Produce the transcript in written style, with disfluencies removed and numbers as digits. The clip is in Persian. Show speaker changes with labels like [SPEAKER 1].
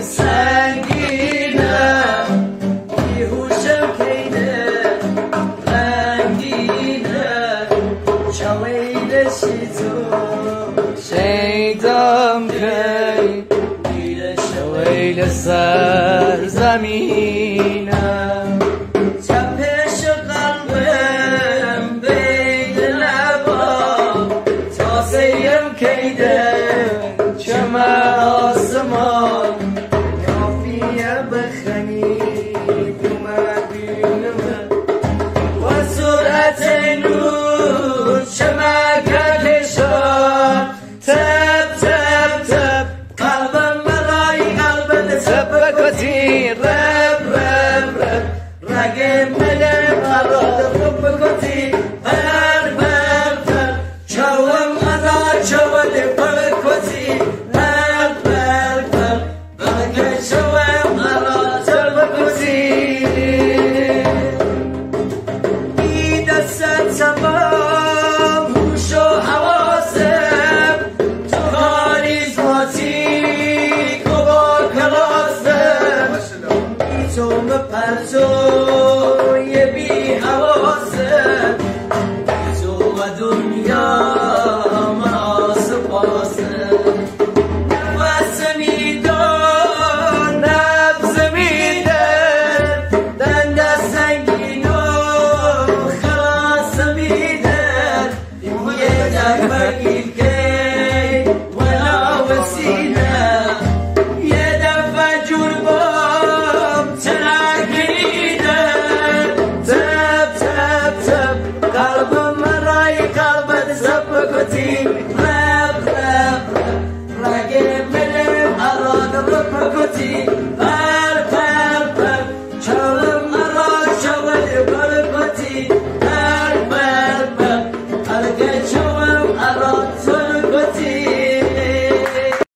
[SPEAKER 1] سنگینه بیهوشم کینه رنگینه شویل شیزو شیدم کی میره شویل سر زمینه چپش قلبم بین لبا تازه‌یم کیده چمه آسمان کافیه بخنید اومدینمه و سرعت نور چمکه کشان تب تب تب قلبم برای قلبت تب بکتی رب رب رب رگم ملم قرار رب بکتی بر بر بر چوم ادا چوم پر کتی بر بر بر رگم چوم قرار رب بکتی ای دست تمام هوش و حواسم تو کاریزماتیک و با کلاسم ای تو مپرزوی بی حواسم ای تو و دنیا مناسباسم نفس میدان نبض میدن دند سنگین و خلاص میدن یه دفعه گیر که ولا وسیله یه دفعه جور بام تنگیدن تب تب تب قلبم مرای قلبت زب کتی رب رب رب رگه ملم اراد رب کتی